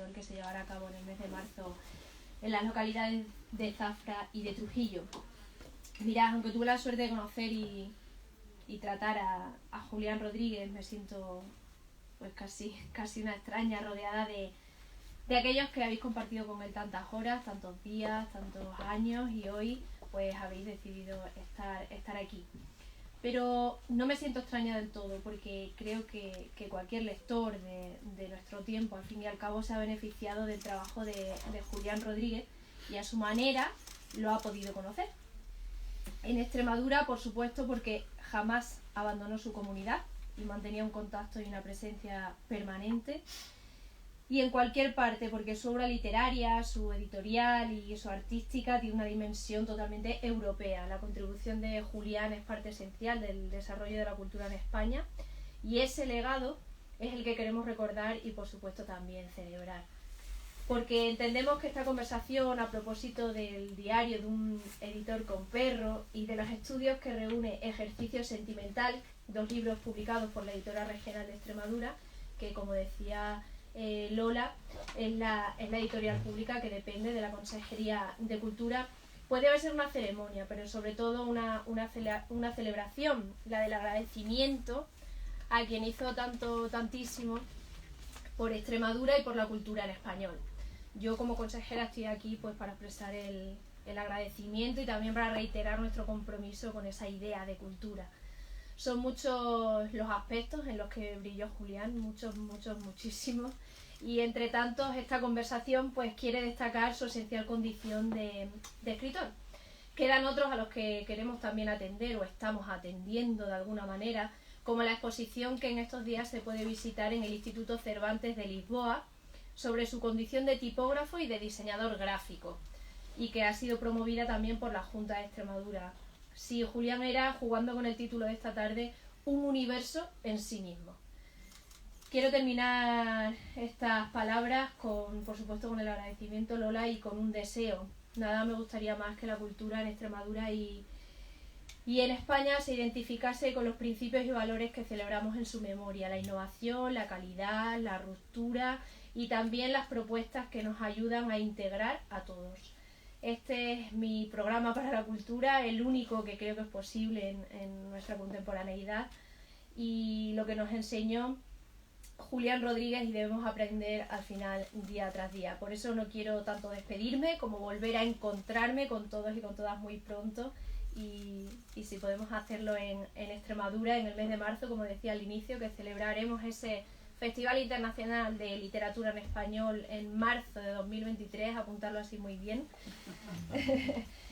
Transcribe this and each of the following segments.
español que se llevará a cabo en el mes de marzo en las localidades de Zafra y de Trujillo. Mirad, aunque tuve la suerte de conocer y tratar a Julián Rodríguez, me siento pues casi una extraña, rodeada de aquellos que habéis compartido con él tantas horas, tantos días, tantos años, y hoy pues habéis decidido estar aquí. Pero no me siento extraña del todo, porque creo que cualquier lector de nuestro tiempo, al fin y al cabo, se ha beneficiado del trabajo de Julián Rodríguez y a su manera lo ha podido conocer. En Extremadura, por supuesto, porque jamás abandonó su comunidad y mantenía un contacto y una presencia permanente. Y en cualquier parte, porque su obra literaria, su editorial y su artística tiene una dimensión totalmente europea. La contribución de Julián es parte esencial del desarrollo de la cultura en España, y ese legado es el que queremos recordar y, por supuesto, también celebrar. Porque entendemos que esta conversación, a propósito del diario de un editor con perro y de los estudios que reúne Ejercicio Sentimental, 2 libros publicados por la Editorial Regional de Extremadura, que, como decía Lola, es la editorial pública que depende de la Consejería de Cultura, pues debe ser una ceremonia, pero sobre todo una celebración, la del agradecimiento a quien hizo tantísimo por Extremadura y por la cultura en español. Yo, como consejera, estoy aquí pues para expresar el agradecimiento y también para reiterar nuestro compromiso con esa idea de cultura. Son muchos los aspectos en los que brilló Julián, muchísimos, y entre tantos esta conversación pues quiere destacar su esencial condición de escritor. Quedan otros a los que queremos también atender o estamos atendiendo de alguna manera, como la exposición que en estos días se puede visitar en el Instituto Cervantes de Lisboa sobre su condición de tipógrafo y de diseñador gráfico, y que ha sido promovida también por la Junta de Extremadura. Sí, Julián era, jugando con el título de esta tarde, un universo en sí mismo. Quiero terminar estas palabras por supuesto, con el agradecimiento, Lola, y con un deseo. Nada me gustaría más que la cultura en Extremadura y en España se identificase con los principios y valores que celebramos en su memoria: la innovación, la calidad, la ruptura y también las propuestas que nos ayudan a integrar a todos. Este es mi programa para la cultura, el único que creo que es posible en nuestra contemporaneidad, y lo que nos enseñó Julián Rodríguez, y debemos aprender al final día tras día. Por eso no quiero tanto despedirme como volver a encontrarme con todos y con todas muy pronto, y si podemos hacerlo en Extremadura en el mes de marzo, como decía al inicio, que celebraremos ese Festival Internacional de Literatura en Español en marzo de 2023, apuntarlo así muy bien,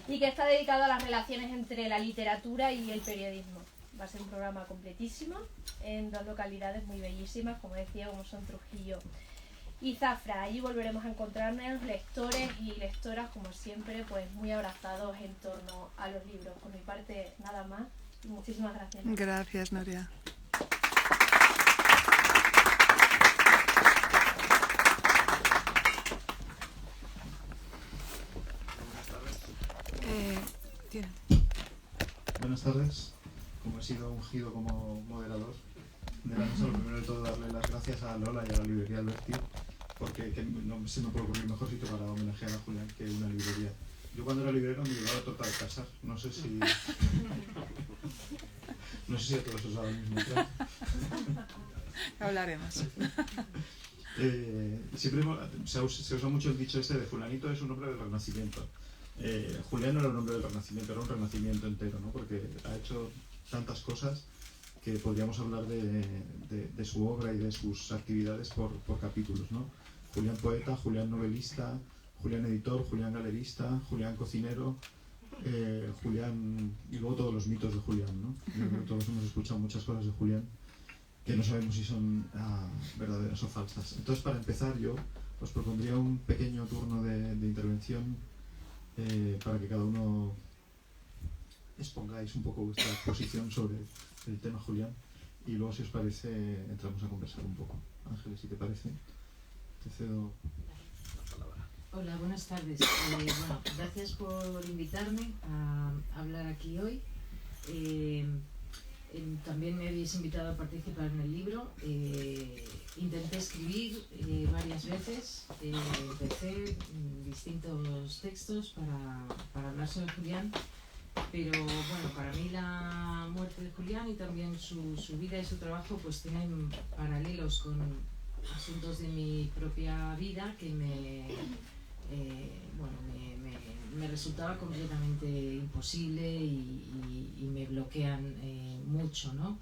y que está dedicado a las relaciones entre la literatura y el periodismo. Va a ser un programa completísimo en 2 localidades muy bellísimas, como decía, como son Trujillo y Zafra. Allí volveremos a encontrarnos lectores y lectoras, como siempre, pues muy abrazados en torno a los libros. Por mi parte, nada más. Muchísimas gracias. Gracias, Nuria. Buenas tardes. Como he sido ungido como moderador de la mesa, lo primero de todo darle las gracias a Lola y a la librería Alberti, porque no se me puede ocurrir mejor sitio para homenajear a Julián que una librería. Yo cuando era librero me llevaba torta de casar, no sé si a todos os daba el mismo trato. Hablaremos. Siempre se usa mucho el dicho ese de fulanito es un hombre del Renacimiento. Julián no era un hombre del Renacimiento, era un renacimiento entero, ¿no? Porque ha hecho tantas cosas que podríamos hablar de su obra y de sus actividades por capítulos, ¿no? Julián poeta, Julián novelista, Julián editor, Julián galerista, Julián cocinero, Julián, y luego todos los mitos de Julián, ¿no? Todos hemos escuchado muchas cosas de Julián que no sabemos si son verdaderas o falsas. Entonces, para empezar, yo os propondría un pequeño turno de intervención para que cada uno expongáis un poco vuestra posición sobre el tema Julián, y luego, si os parece, entramos a conversar un poco. Ángeles, si te parece, te cedo la palabra. Hola, buenas tardes. Bueno, gracias por invitarme a hablar aquí hoy. También me habéis invitado a participar en el libro, y intenté escribir varias veces, empecé distintos textos para hablar sobre Julián, pero bueno, para mí la muerte de Julián y también su vida y su trabajo pues tienen paralelos con asuntos de mi propia vida que me resultaba completamente imposible y me bloquean mucho, ¿no?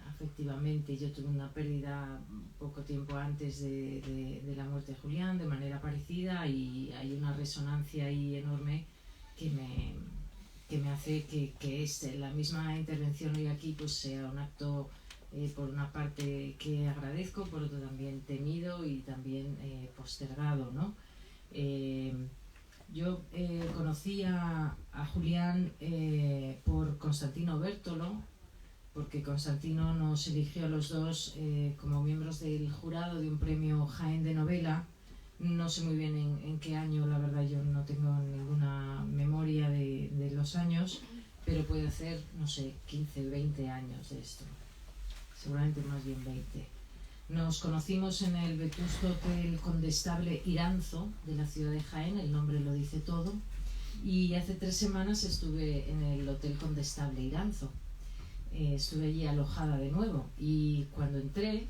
Afectivamente, yo tuve una pérdida poco tiempo antes de la muerte de Julián, de manera parecida, y hay una resonancia ahí enorme que me hace que la misma intervención hoy aquí pues sea un acto, por una parte que agradezco, por otro también temido y también postergado, ¿no? Yo conocí a Julián por Constantino Bértolo, porque Constantino nos eligió a los dos como miembros del jurado de un premio Jaén de novela. No sé muy bien en qué año, la verdad yo no tengo ninguna memoria de los años, pero puede hacer, no sé, 15, 20 años de esto, seguramente más bien 20. Nos conocimos en el vetusto Hotel Condestable Iranzo de la ciudad de Jaén, el nombre lo dice todo, y hace 3 semanas estuve en el Hotel Condestable Iranzo. Estuve allí alojada de nuevo y cuando entré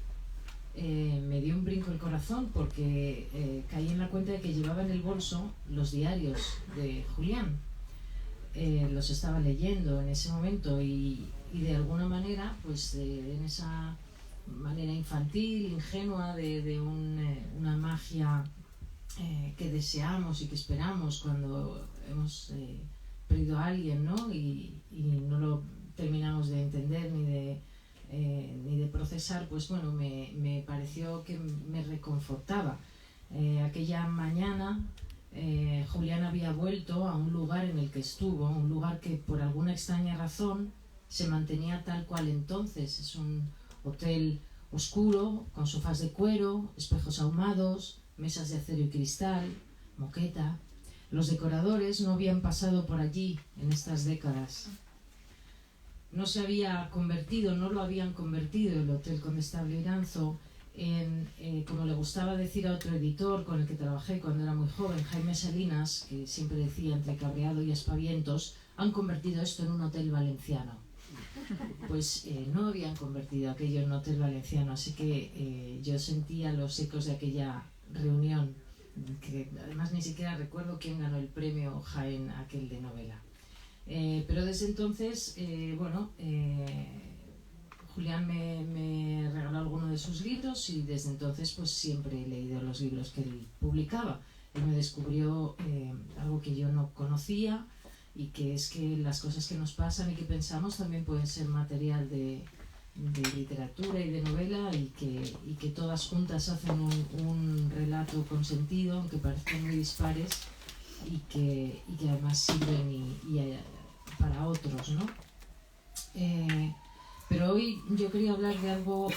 me dio un brinco el corazón porque caí en la cuenta de que llevaba en el bolso los diarios de Julián. Los estaba leyendo en ese momento y de alguna manera, pues en esa manera infantil, ingenua de una magia que deseamos y que esperamos cuando hemos perdido a alguien, ¿no? Y no lo terminamos de entender ni de procesar, pues bueno, me pareció que me reconfortaba. Aquella mañana Julián había vuelto a un lugar en el que estuvo, un lugar que por alguna extraña razón se mantenía tal cual entonces. Es un hotel oscuro, con sofás de cuero, espejos ahumados, mesas de acero y cristal, moqueta. Los decoradores no habían pasado por allí en estas décadas. No lo habían convertido el Hotel Condestable Iranzo en, como le gustaba decir a otro editor con el que trabajé cuando era muy joven, Jaime Salinas, que siempre decía entre cabreado y aspavientos, han convertido esto en un hotel valenciano. Pues no habían convertido aquello en un hotel valenciano, así que yo sentía los ecos de aquella reunión, que además ni siquiera recuerdo quién ganó el premio Jaén aquel de novela. Pero desde entonces, Julián me regaló alguno de sus libros y desde entonces pues siempre he leído los libros que él publicaba. Él me descubrió algo que yo no conocía, y que es que las cosas que nos pasan y que pensamos también pueden ser material de literatura y de novela, y que todas juntas hacen un relato con sentido, aunque parezcan muy dispares, y que además sirven para otros, ¿no? Pero hoy yo quería hablar de algo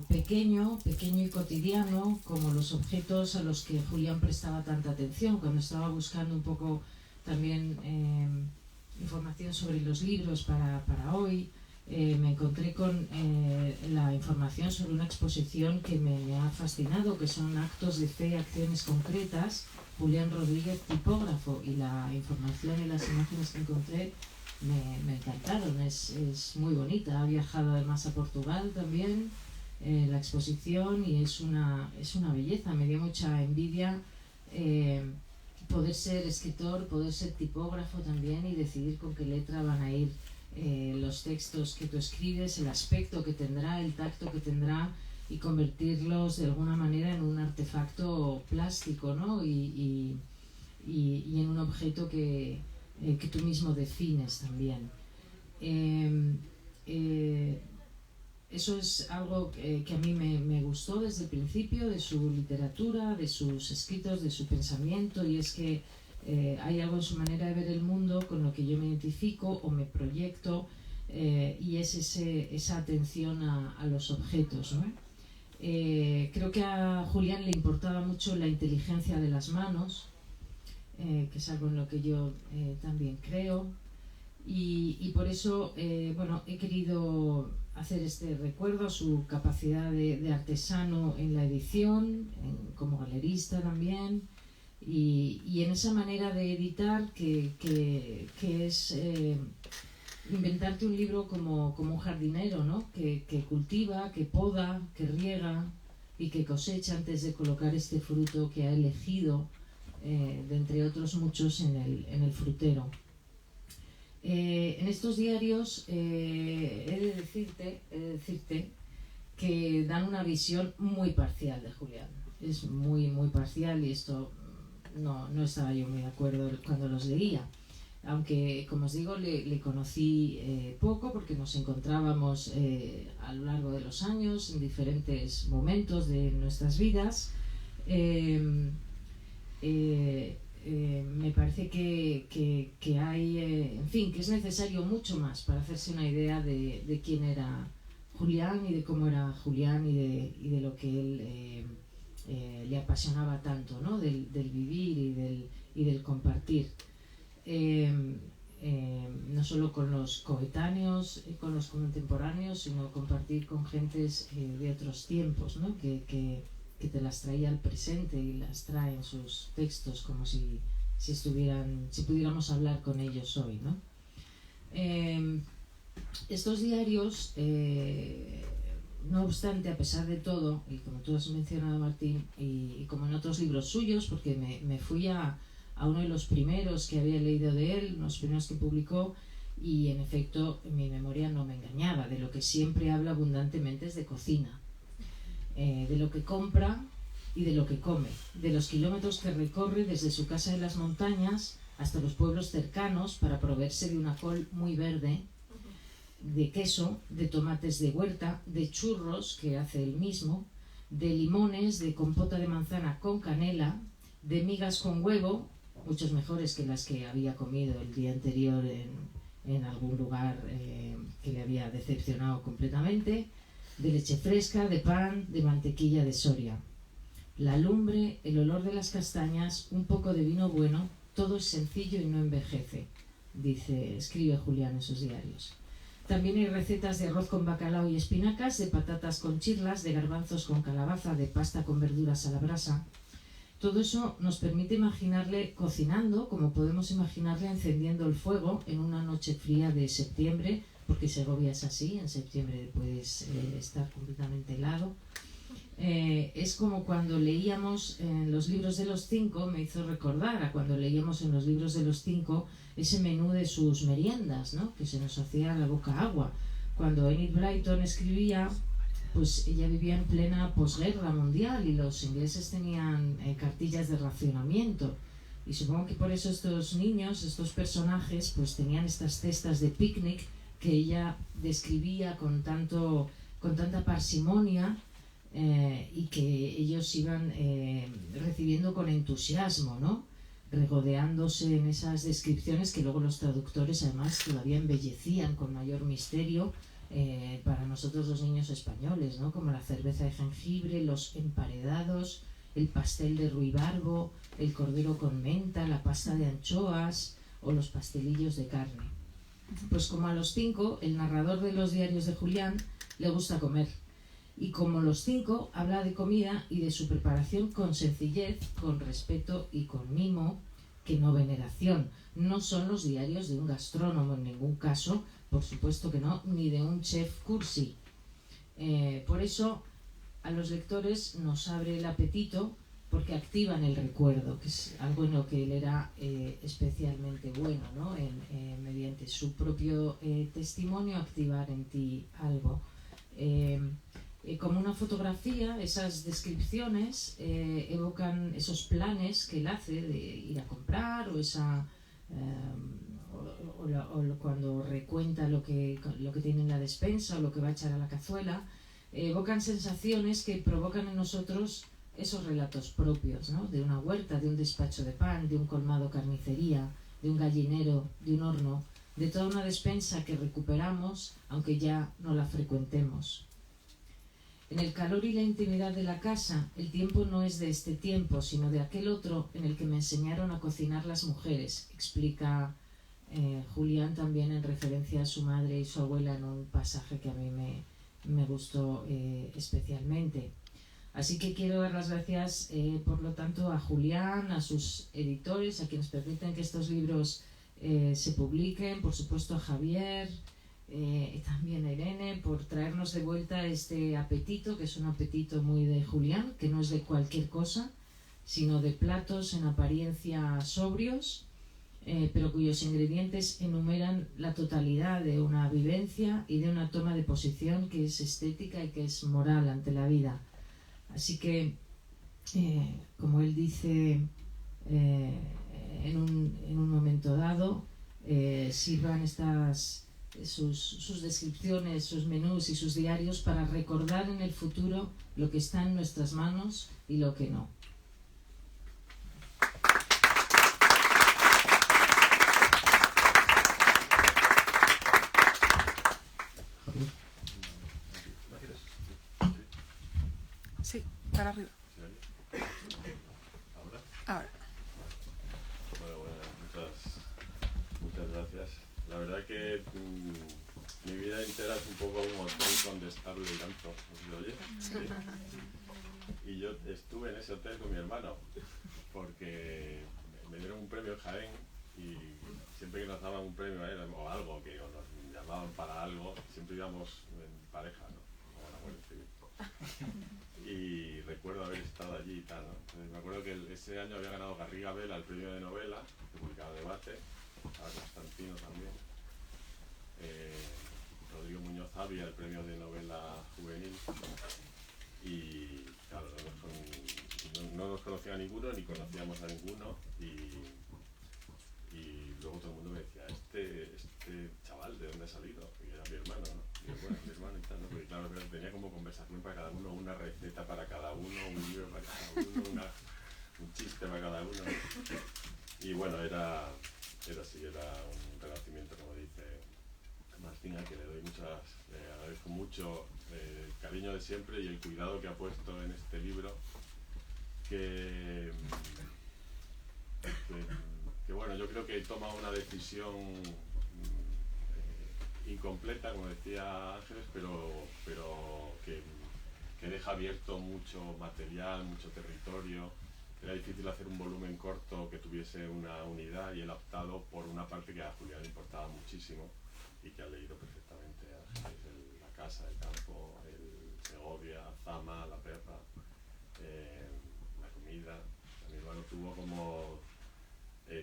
pequeño y cotidiano, como los objetos a los que Julián prestaba tanta atención. Cuando estaba buscando un poco también información sobre los libros para hoy, me encontré con la información sobre una exposición que me ha fascinado, que son Actos de Fe, Acciones Concretas, Julián Rodríguez, tipógrafo, y la información y las imágenes que encontré me encantaron. Es muy bonita. Ha viajado además a Portugal también, la exposición, y es una belleza. Me dio mucha envidia poder ser escritor, poder ser tipógrafo también, y decidir con qué letra van a ir los textos que tú escribes, el aspecto que tendrá, el tacto que tendrá, y convertirlos de alguna manera en un artefacto plástico, ¿no? y en un objeto que tú mismo defines también. Eso es algo que a mí me gustó desde el principio, de su literatura, de sus escritos, de su pensamiento, y es que hay algo en su manera de ver el mundo con lo que yo me identifico o me proyecto, y es esa atención a los objetos, ¿no? Creo que a Julián le importaba mucho la inteligencia de las manos, que es algo en lo que yo también creo. Y por eso, bueno, he querido hacer este recuerdo a su capacidad de artesano en la edición, como galerista también, y en esa manera de editar que es inventarte un libro como un jardinero, ¿no? Que cultiva, que poda, que riega y que cosecha antes de colocar este fruto que ha elegido de entre otros muchos en el frutero. En estos diarios he de decirte que dan una visión muy parcial de Julián. Es muy parcial, y esto no estaba yo muy de acuerdo cuando los leía. Aunque, como os digo, le conocí poco, porque nos encontrábamos a lo largo de los años en diferentes momentos de nuestras vidas. Me parece que hay, en fin, que es necesario mucho más para hacerse una idea de quién era Julián y de cómo era Julián y de lo que él le apasionaba tanto, ¿no? Del vivir y del compartir. No solo con los coetáneos, con los contemporáneos, sino compartir con gentes de otros tiempos, ¿no? Que te las traía al presente y las trae en sus textos como si pudiéramos hablar con ellos hoy, ¿no? Estos diarios, no obstante, a pesar de todo, y como tú has mencionado, Martín, y como en otros libros suyos, porque me fui a uno de los primeros que había leído de él, los primeros que publicó, y en efecto mi memoria no me engañaba. De lo que siempre habla abundantemente es de cocina, de lo que compra y de lo que come, de los kilómetros que recorre desde su casa en las montañas hasta los pueblos cercanos para proveerse de una col muy verde, de queso, de tomates de huerta, de churros que hace él mismo, de limones, de compota de manzana con canela, de migas con huevo, muchos mejores que las que había comido el día anterior en algún lugar que le había decepcionado completamente, de leche fresca, de pan, de mantequilla de Soria. La lumbre, el olor de las castañas, un poco de vino bueno, todo es sencillo y no envejece, escribe Julián en sus diarios. También hay recetas de arroz con bacalao y espinacas, de patatas con chirlas, de garbanzos con calabaza, de pasta con verduras a la brasa. Todo eso nos permite imaginarle cocinando, como podemos imaginarle encendiendo el fuego en una noche fría de septiembre, porque Segovia es así, en septiembre puedes estar completamente helado. Es como cuando leíamos en los libros de los 5, me hizo recordar a cuando leíamos en los libros de los 5 ese menú de sus meriendas, ¿no? Que se nos hacía la boca agua. Cuando Enid Blyton escribía, pues ella vivía en plena posguerra mundial y los ingleses tenían cartillas de racionamiento. Y supongo que por eso estos niños, estos personajes, pues tenían estas cestas de picnic que ella describía con tanta parsimonia, y que ellos iban recibiendo con entusiasmo, ¿no? Regodeándose en esas descripciones que luego los traductores además todavía embellecían con mayor misterio para nosotros los niños españoles, ¿no? Como la cerveza de jengibre, los emparedados, el pastel de ruibarbo, el cordero con menta, la pasta de anchoas o los pastelillos de carne. Pues como a los 5, el narrador de los diarios de Julián le gusta comer. Y como los 5, habla de comida y de su preparación con sencillez, con respeto y con mimo, que no veneración. No son los diarios de un gastrónomo en ningún caso, por supuesto que no, ni de un chef cursi. Por eso a los lectores nos abre el apetito, porque activan el recuerdo, que es algo en lo que él era especialmente bueno, ¿no? Mediante su propio testimonio activar en ti algo. Como una fotografía, esas descripciones evocan esos planes que él hace de ir a comprar, o cuando recuenta lo que tiene en la despensa o lo que va a echar a la cazuela, evocan sensaciones que provocan en nosotros esos relatos propios, ¿no? De una huerta, de un despacho de pan, de un colmado carnicería, de un gallinero, de un horno, de toda una despensa que recuperamos aunque ya no la frecuentemos. En el calor y la intimidad de la casa, el tiempo no es de este tiempo, sino de aquel otro en el que me enseñaron a cocinar las mujeres, explica Julián también en referencia a su madre y su abuela en un pasaje que a mí me gustó especialmente. Así que quiero dar las gracias, por lo tanto, a Julián, a sus editores, a quienes permiten que estos libros se publiquen, por supuesto a Javier, y también a Irene, por traernos de vuelta este apetito, que es un apetito muy de Julián, que no es de cualquier cosa, sino de platos en apariencia sobrios, pero cuyos ingredientes enumeran la totalidad de una vivencia y de una toma de posición que es estética y que es moral ante la vida. Así que, como él dice en un momento dado, sirvan sus descripciones, sus menús y sus diarios para recordar en el futuro lo que está en nuestras manos y lo que no. Sí, para arriba. Ahora. Bueno, muchas gracias. La verdad que mi vida entera es un poco un hotel condestable y tanto, ¿os lo oye? Sí. Y yo estuve en ese hotel con mi hermano, porque me dieron un premio en Jaén y siempre que nos daban un premio a él, o algo, que nos llamaban para algo, siempre íbamos en pareja, ¿no? Como la Guardia Civil. Y recuerdo haber estado allí y tal, ¿no? Entonces, me acuerdo que ese año había ganado Garriga Vela el premio de novela, que publicaba Debate, a Constantino también. Rodrigo Muñoz Avia el premio de novela juvenil. Y claro, no nos conocía a ninguno, ni conocíamos a ninguno. Y luego todo el mundo me decía, este chaval, ¿de dónde ha salido? Y era mi hermano, ¿no? Y yo, bueno, mi hermano y tal, ¿no? Porque claro, tenía como conversación para cada uno, una receta para cada uno, un libro para cada uno, un chiste para cada uno. Y bueno, era así, era un renacimiento, como dice Martín, al que le agradezco mucho el cariño de siempre y el cuidado que ha puesto en este libro, que bueno, yo creo que toma una decisión incompleta, como decía Ángeles, pero que deja abierto mucho material, mucho territorio. Era difícil hacer un volumen corto que tuviese una unidad y él ha optado por una parte que a Julián le importaba muchísimo y que ha leído perfectamente Ángeles, La Casa, El Campo, el Segovia, Zama, La Perra, La Comida. Mi hermano tuvo como,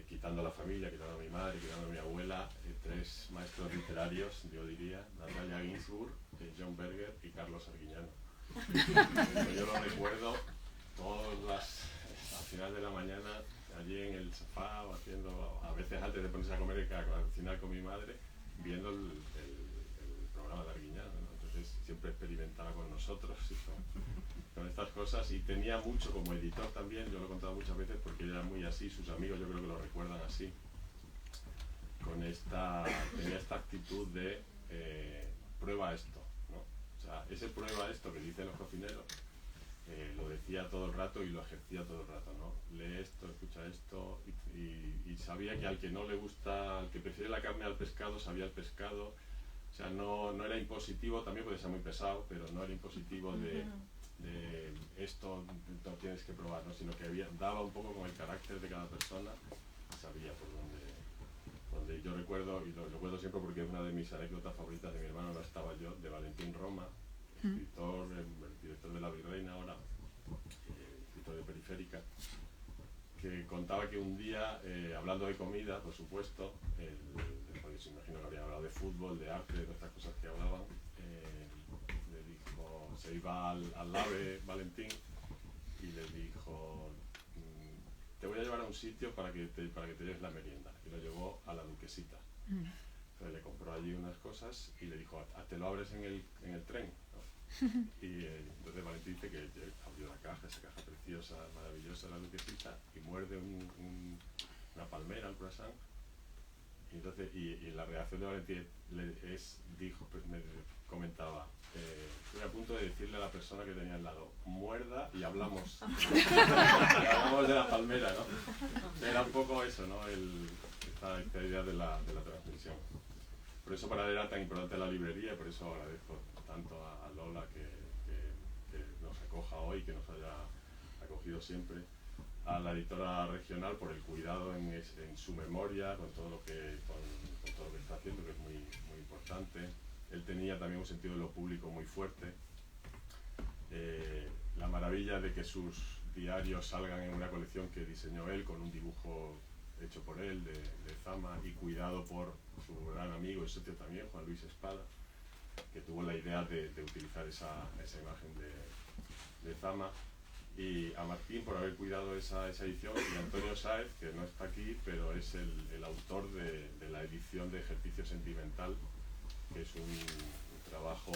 quitando a la familia, quitando a mi madre, quitando a mi abuela, tres maestros literarios, yo diría, Natalia Ginsburg, John Berger y Carlos Arguiñano. Yo lo recuerdo al final de la mañana, allí en el sofá, o haciendo, a veces antes de ponerse a comer, a cocinar con mi madre, viendo el programa de Arguiñano, ¿no? Entonces siempre experimentaba con nosotros y con estas cosas, y tenía mucho como editor también, yo lo he contado muchas veces porque era muy así, sus amigos yo creo que lo recuerdan así, tenía esta actitud de prueba esto, ¿no? O sea, ese prueba esto que dicen los cocineros, lo decía todo el rato y lo ejercía todo el rato, ¿no? Lee esto, escucha esto, y sabía que al que no le gusta, al que prefiere la carne al pescado, sabía el pescado. O sea, no era impositivo, también puede ser muy pesado, pero no era impositivo de esto no tienes que probar, ¿no? Sino que daba un poco con el carácter de cada persona y sabía por dónde. Yo recuerdo, y lo recuerdo siempre porque es una de mis anécdotas favoritas de mi hermano, no estaba yo, de Valentín Roma, escritor, el director de La Virreina ahora, escritor de Periférica, que contaba que un día, hablando de comida, por supuesto, pues imagino que había hablado de fútbol, de arte, de todas estas cosas que hablaban, le dijo, se iba al AVE Valentín y le dijo, te voy a llevar a un sitio para que te lleves la merienda, y lo llevó a la Duquesita. Entonces le compró allí unas cosas y le dijo, te lo abres en el tren, ¿no? Y entonces Valentín dice que abrió la caja, esa caja preciosa, maravillosa, la Duquesita, y muerde una palmera, un croissant. Y entonces, y la reacción de Valentín me comentaba, estoy a punto de decirle a la persona que tenía al lado, muerda y hablamos. Hablamos de la palmera, ¿no? Era un poco eso, ¿no? esta idea de la transmisión. Por eso para él era tan importante la librería y por eso agradezco tanto a Lola que nos acoja hoy, que nos haya acogido siempre, a la editora regional por el cuidado en su memoria, con todo lo que está haciendo, que es muy, muy importante. Él tenía también un sentido de lo público muy fuerte. La maravilla de que sus diarios salgan en una colección que diseñó él, con un dibujo hecho por él de Zama y cuidado por su gran amigo y socio también, Juan Luis Espada, que tuvo la idea de utilizar esa imagen de Zama, y a Martín por haber cuidado esa edición, y a Antonio Sáez, que no está aquí, pero es el autor de la edición de Ejercicio Sentimental, que es un trabajo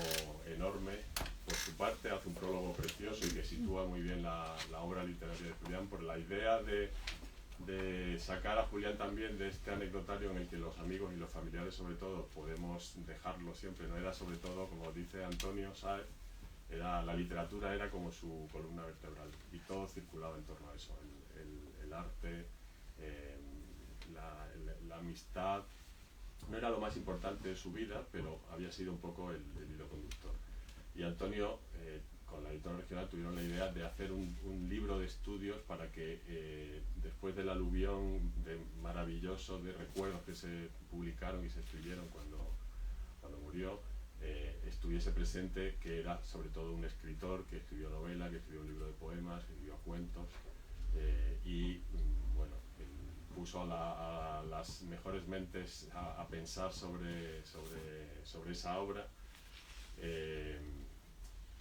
enorme. Por su parte hace un prólogo precioso y que sitúa muy bien la obra literaria de Julián, por la idea de sacar a Julián también de este anecdotario en el que los amigos y los familiares sobre todo podemos dejarlo siempre, no era sobre todo, como dice Antonio Sáez, la literatura era como su columna vertebral y todo circulaba en torno a eso, el arte, la amistad. No era lo más importante de su vida, pero había sido un poco el hilo conductor. Y Antonio, con la editora regional, tuvieron la idea de hacer un libro de estudios para que después del aluvión maravilloso de recuerdos que se publicaron y se escribieron cuando murió, estuviese presente que era sobre todo un escritor que escribió novela, que escribió un libro de poemas, que escribió cuentos, y bueno, puso a las mejores mentes a pensar sobre esa obra.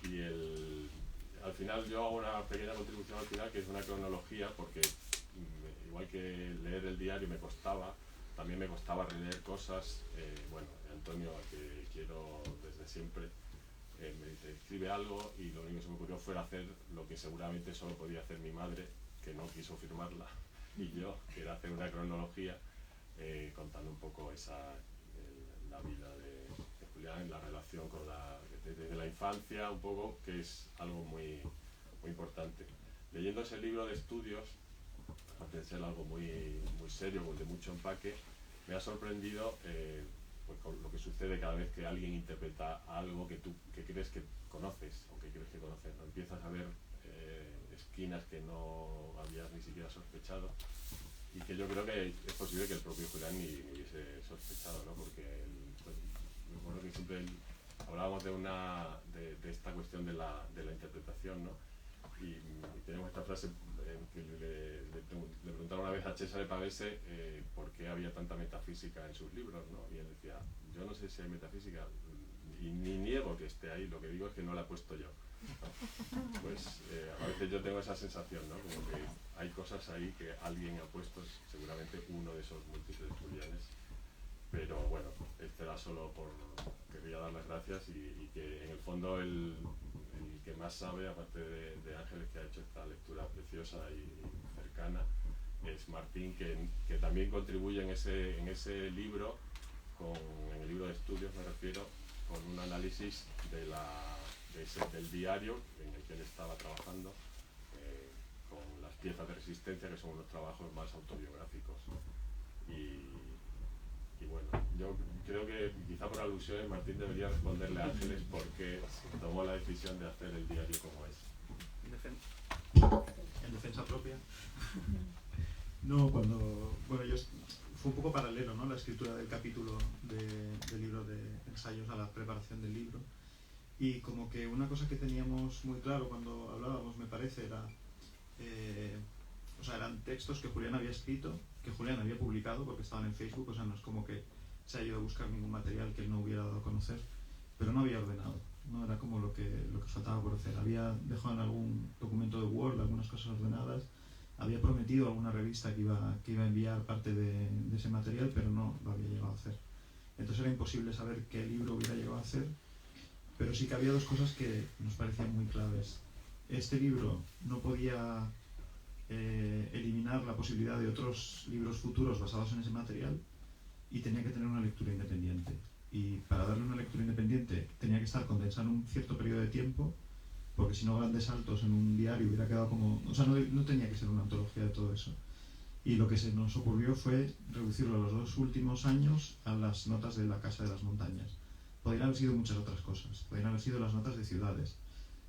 Y al final yo hago una pequeña contribución al final, que es una cronología, porque igual que leer el diario me costaba, también me costaba releer cosas. Bueno, Antonio, que quiero desde siempre, me dice, escribe algo, y lo único que se me ocurrió fue hacer lo que seguramente solo podía hacer mi madre, que no quiso firmarla, y yo, que era hacer una cronología contando un poco la vida de Julián, la relación desde la infancia un poco, que es algo muy, muy importante. Leyendo ese libro de estudios, aparte de ser algo muy, muy serio, de mucho empaque, me ha sorprendido pues, con lo que sucede cada vez que alguien interpreta algo que crees que conoces o que crees que conoces, ¿no? Empiezas a ver esquinas que no habías ni siquiera sospechado, y que yo creo que es posible que el propio Julián ni hubiese sospechado, ¿no? Porque me acuerdo que siempre hablábamos de esta cuestión de la interpretación, ¿no? Y tenemos esta frase que le preguntaron una vez a Cesare Pavese por qué había tanta metafísica en sus libros, ¿no? Y él decía, yo no sé si hay metafísica, y ni niego que esté ahí, lo que digo es que no la he puesto yo, ¿no? Pues a veces yo tengo esa sensación, ¿no? Como que hay cosas ahí que alguien ha puesto, seguramente uno de esos múltiples Julianes, pero bueno, este era solo quería dar las gracias, y que en el fondo el que más sabe, aparte de Ángeles, que ha hecho esta lectura preciosa y cercana, es Martín, que también contribuye en ese libro, en el libro de estudios me refiero, con un análisis del diario en el que él estaba trabajando, con las piezas de resistencia, que son unos trabajos más autobiográficos. Y bueno, yo creo que quizá por alusiones Martín debería responderle a Ángeles por qué tomó la decisión de hacer el diario como es. En defensa propia. No, bueno, fue un poco paralelo, ¿no? La escritura del capítulo del libro de ensayos a la preparación del libro. Y como que una cosa que teníamos muy claro cuando hablábamos, me parece, eran textos que Julián había escrito, que Julián había publicado porque estaban en Facebook, o sea, no es como que se haya ido a buscar ningún material que él no hubiera dado a conocer, pero no había ordenado, no era como lo que faltaba por hacer. Había dejado en algún documento de Word algunas cosas ordenadas, había prometido a alguna revista que iba a enviar parte de ese material, pero no lo había llegado a hacer. Entonces era imposible saber qué libro hubiera llegado a hacer, pero sí que había dos cosas que nos parecían muy claves. Este libro no podía eliminar la posibilidad de otros libros futuros basados en ese material, y tenía que tener una lectura independiente. Y para darle una lectura independiente tenía que estar condensado en un cierto periodo de tiempo, porque si no, grandes saltos en un diario hubiera quedado como... O sea, no tenía que ser una antología de todo eso. Y lo que se nos ocurrió fue reducirlo los 2 últimos años a las notas de la Casa de las Montañas. Podrían haber sido muchas otras cosas. Podrían haber sido las notas de ciudades.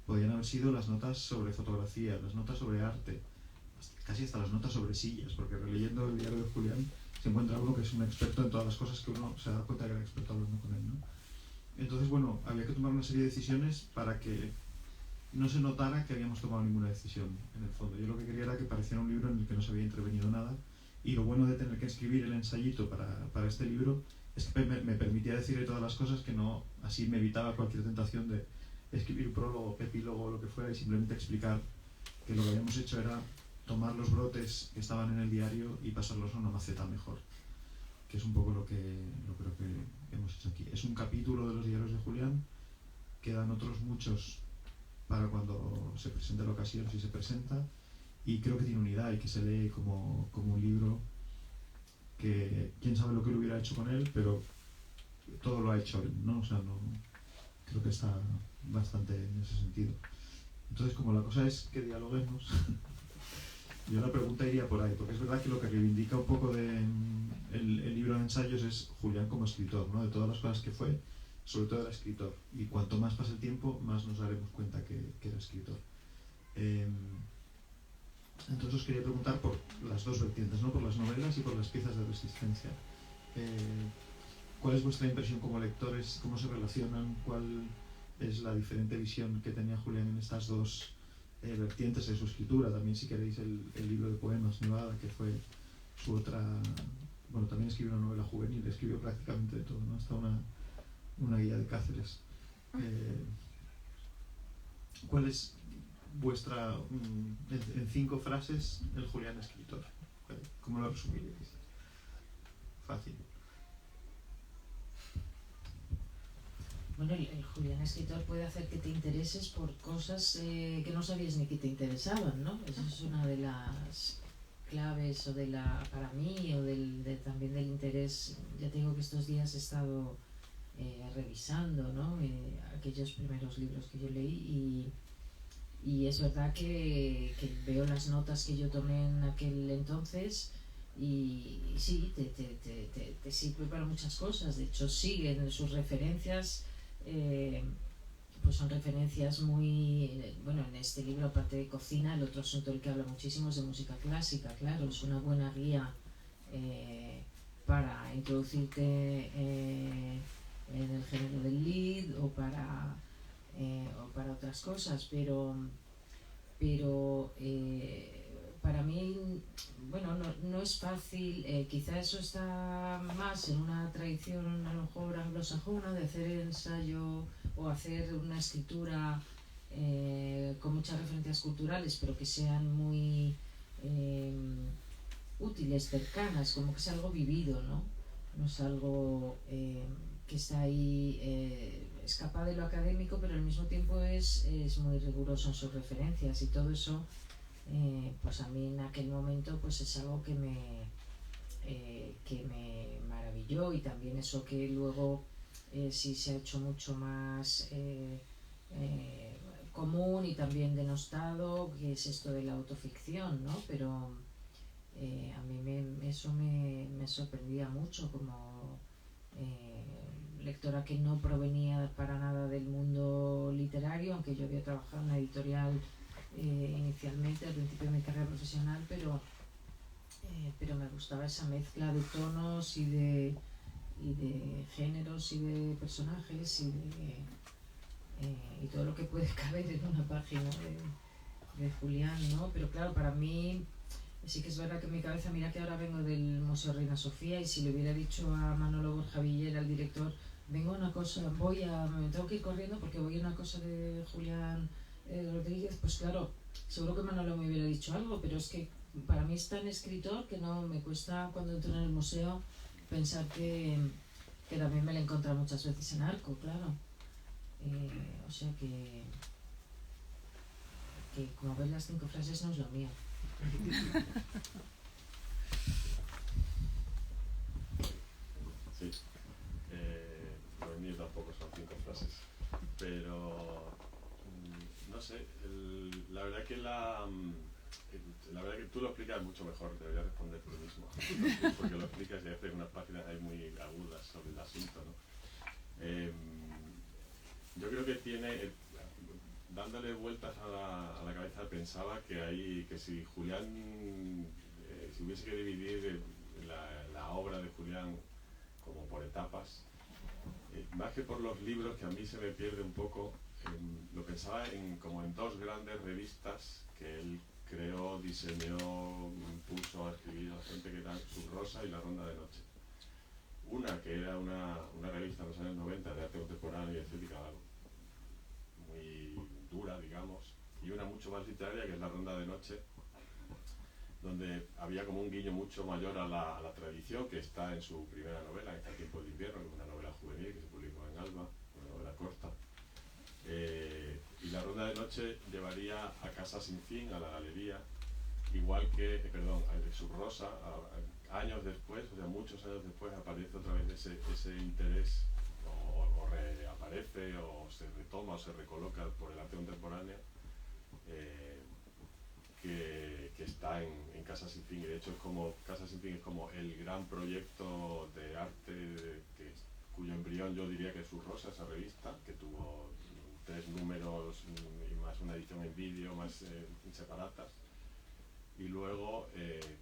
Podrían haber sido las notas sobre fotografía, las notas sobre arte, casi hasta las notas sobre sillas, porque releyendo el diario de Julián se encuentra uno que es un experto en todas las cosas que uno se da cuenta que era experto hablando con él, ¿no? Entonces, bueno, había que tomar una serie de decisiones para que no se notara que habíamos tomado ninguna decisión, en el fondo. Yo lo que quería era que pareciera un libro en el que no se había intervenido nada, y lo bueno de tener que escribir el ensayito para este libro es que me permitía decirle todas las cosas que no, así me evitaba cualquier tentación de escribir prólogo, epílogo o lo que fuera y simplemente explicar que lo que habíamos hecho era tomar los brotes que estaban en el diario y pasarlos a una maceta mejor, que es un poco lo que creo que hemos hecho aquí. Es un capítulo de los diarios de Julián, quedan otros muchos para cuando se presente la ocasión, si se presenta, y creo que tiene unidad y que se lee como un libro que quién sabe lo que él hubiera hecho con él, pero todo lo ha hecho él, ¿no? O sea, no, creo que está bastante en ese sentido. Entonces, como la cosa es que dialoguemos, yo la pregunta iría por ahí, porque es verdad que lo que reivindica un poco el libro de ensayos es Julián como escritor, ¿no? De todas las cosas que fue, sobre todo era escritor, y cuanto más pasa el tiempo, más nos daremos cuenta que era escritor. Entonces os quería preguntar por las dos vertientes, ¿no? Por las novelas y por las piezas de resistencia. ¿Cuál es vuestra impresión como lectores? ¿Cómo se relacionan? ¿Cuál es la diferente visión que tenía Julián en estas dos vertientes de su escritura? También, si queréis, el libro de poemas, Nevada, que fue su otra... Bueno, también escribió una novela juvenil, escribió prácticamente de todo, ¿no? Hasta una guía de Cáceres. ¿Cuál es vuestra, en 5 frases, el Julián escritor? ¿Cómo lo resumiríais? Fácil. Bueno, el Julián escritor puede hacer que te intereses por cosas que no sabías ni que te interesaban, ¿no? Esa es una de las claves o para mí, o también del interés. Ya te digo que estos días he estado revisando, ¿no? Aquellos primeros libros que yo leí, y es verdad que veo las notas que yo tomé en aquel entonces y sí, te sirve para muchas cosas. De hecho, siguen sus referencias, pues son referencias muy... Bueno, en este libro, aparte de cocina, el otro asunto del que habla muchísimo es de música clásica, claro. Es una buena guía para introducirte en el género del Lied o para otras cosas, pero para mí, bueno, no es fácil. Quizá eso está más en una tradición a lo mejor anglosajona, de hacer ensayo o hacer una escritura con muchas referencias culturales, pero que sean muy útiles, cercanas, como que es algo vivido, ¿no? No es algo que está ahí, escapa de lo académico, pero al mismo tiempo es muy riguroso en sus referencias, y todo eso, pues a mí en aquel momento pues es algo que me maravilló. Y también eso que luego sí se ha hecho mucho más común y también denostado, que es esto de la autoficción, ¿no? Pero a mí eso me sorprendía mucho como lectora que no provenía para nada del mundo literario, aunque yo había trabajado en una editorial inicialmente al principio de mi carrera profesional, pero me gustaba esa mezcla de tonos y de géneros y de personajes y todo lo que puede caber en una página de Julián, ¿no? Pero claro, para mí sí que es verdad que en mi cabeza, mira que ahora vengo del Museo Reina Sofía, y si le hubiera dicho a Manolo Borja Villera, al director, vengo a una cosa, me tengo que ir corriendo porque voy a una cosa de Julián Rodríguez, pues claro, seguro que Manolo me hubiera dicho algo, pero es que para mí es tan escritor que no me cuesta, cuando entro en el museo, pensar que también me lo he encontrado muchas veces en Arco, claro. O sea que como ves, las 5 frases no es lo mío. Sí, lo mío tampoco son 5 frases, pero no sé, la verdad que la la verdad que tú lo explicas mucho mejor, deberías responder tú mismo, porque lo explicas y haces unas páginas ahí muy agudas sobre el asunto, ¿no? Yo creo que tiene, dándole vueltas a la cabeza, pensaba que si Julián, si hubiese que dividir la obra de Julián como por etapas, más que por los libros, que a mí se me pierde un poco, lo pensaba como en dos grandes revistas que él creó, diseñó, puso a escribir a la gente, que eran Subrosa y La Ronda de Noche. Una que era una revista de los años 90 de arte contemporáneo y estética muy dura, digamos, y una mucho más literaria, que es La Ronda de Noche, donde había como un guiño mucho mayor a la tradición, que está en su primera novela, en Tiempo de Invierno, que es una novela juvenil que se publicó en Alba, una novela corta. Y La Ronda de Noche llevaría a Casa Sin Fin, a la galería, igual que, a Subrosa, años después, o sea, muchos años después, aparece otra vez ese interés, o reaparece, o se retoma, o se recoloca por el arte contemporáneo, que está en Casa Sin Fin. Y de hecho Casa Sin Fin es como el gran proyecto de arte cuyo embrión yo diría que es Subrosa, esa revista, que tuvo 3 números y más una edición en vídeo, más separatas. Y luego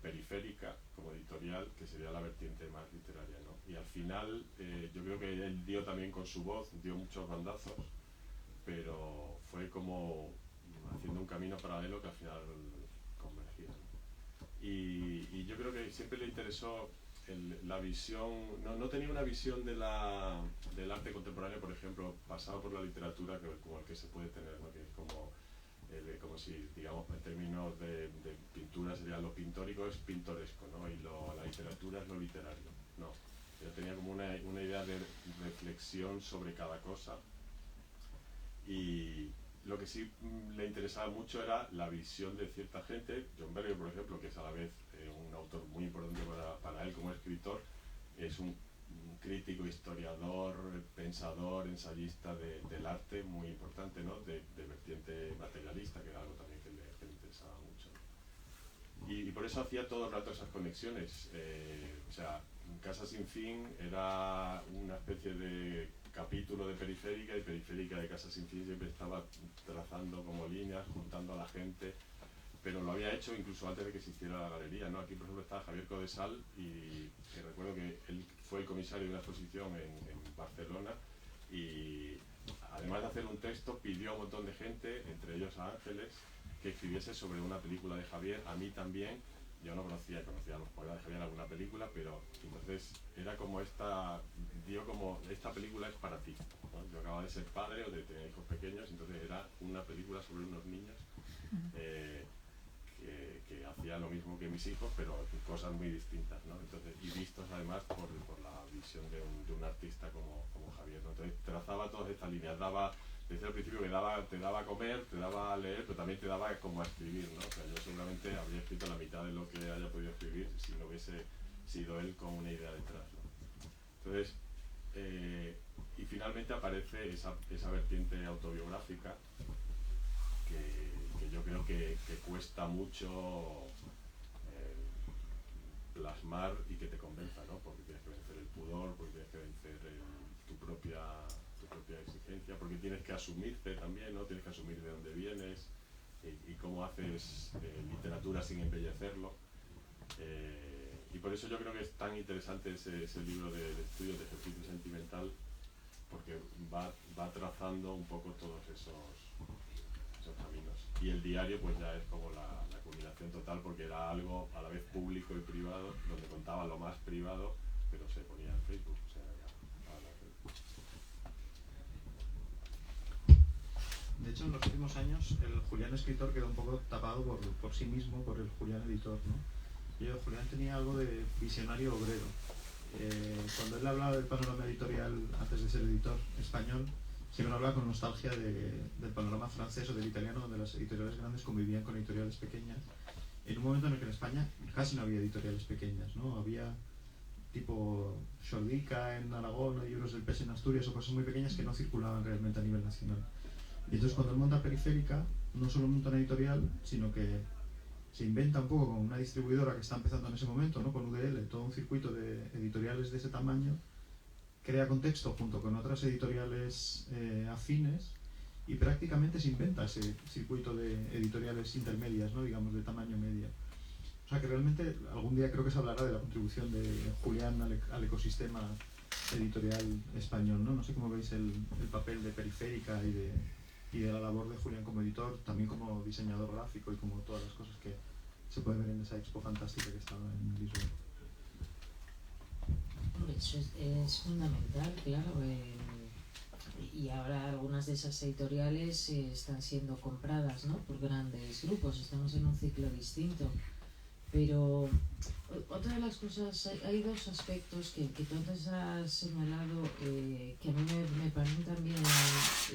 Periférica como editorial, que sería la vertiente más literaria, ¿no? Y al final yo creo que él dio también con su voz, dio muchos bandazos, pero fue como haciendo un camino paralelo que al final convergía, ¿no? Y yo creo que siempre le interesó la visión, no tenía una visión del arte contemporáneo, por ejemplo, pasado por la literatura, como el que se puede tener, ¿no? Que es como si, digamos, en términos de pintura sería lo pintórico es pintoresco, ¿no? Y la literatura es lo literario. No, yo tenía como una idea de reflexión sobre cada cosa, y lo que sí le interesaba mucho era la visión de cierta gente. John Berger, por ejemplo, que es a la vez un autor muy importante para él como escritor, es un crítico, historiador, pensador, ensayista del arte muy importante, ¿no? De vertiente materialista, que era algo también que le interesaba mucho, ¿no? Y por eso hacía todo el rato esas conexiones. O sea, Casa Sin Fin era una especie de capítulo de Periférica, y Periférica de Casa Sin Fin siempre estaba trazando como líneas, juntando a la gente, pero lo había hecho incluso antes de que existiera la galería, ¿no? Aquí, por ejemplo, está Javier Codesal, y que recuerdo que él fue el comisario de una exposición en Barcelona, y además de hacer un texto, pidió a un montón de gente, entre ellos a Ángeles, que escribiese sobre una película de Javier, a mí también. Yo no conocía a los poetas de Javier, alguna película, pero entonces era como esta película es para ti, ¿no? Yo acababa de ser padre o de tener hijos pequeños, entonces era una película sobre unos niños que hacían lo mismo que mis hijos, pero cosas muy distintas, ¿no? Entonces, y vistos además por la visión de un artista como Javier, ¿no? Entonces trazaba todas estas líneas, desde el principio te daba a comer, te daba a leer, pero también te daba como a escribir, ¿no? O sea, yo seguramente habría escrito la mitad de lo que haya podido escribir si no hubiese sido él con una idea detrás, ¿no? Entonces, y finalmente aparece esa vertiente autobiográfica que yo creo que cuesta mucho plasmar y que te convenza, ¿no? Porque tienes que vencer el pudor, porque tienes que vencer tu propia exigencia, porque tienes que asumirte también, ¿no? Tienes que asumir de dónde vienes y cómo haces literatura sin embellecerlo. Y por eso yo creo que es tan interesante ese libro de estudio de ejercicio sentimental, porque va trazando un poco todos esos caminos. Y el diario pues ya es como la culminación total, porque era algo a la vez público y privado, donde contaba lo más privado, pero se ponía en Facebook. O sea, de hecho, en los últimos años el Julián escritor quedó un poco tapado por sí mismo, por el Julián editor, ¿no? Julián tenía algo de visionario obrero. Cuando él hablaba del panorama editorial antes de ser editor español, siempre hablaba con nostalgia del panorama francés o del italiano, donde las editoriales grandes convivían con editoriales pequeñas, en un momento en el que en España casi no había editoriales pequeñas, ¿no? Había tipo Xordica en Aragón, o libros del PS en Asturias, o cosas muy pequeñas que no circulaban realmente a nivel nacional. Y entonces cuando él monta Periférica, no solo monta una editorial, sino que se inventa un poco con una distribuidora que está empezando en ese momento, ¿no? Con UDL, todo un circuito de editoriales de ese tamaño, crea contexto junto con otras editoriales afines y prácticamente se inventa ese circuito de editoriales intermedias, ¿no? Digamos, de tamaño media. O sea que realmente algún día creo que se hablará de la contribución de Julián al ecosistema editorial español, ¿no? No sé cómo veis el papel de Periférica y de la labor de Julián como editor, también como diseñador gráfico y como todas las cosas que se pueden ver en esa expo fantástica que estaba en Lisboa. Eso es fundamental, claro. Y ahora algunas de esas editoriales están siendo compradas, ¿no? Por grandes grupos. Estamos en un ciclo distinto. Pero otra de las cosas, hay dos aspectos que tú antes has señalado que a mí me parecen también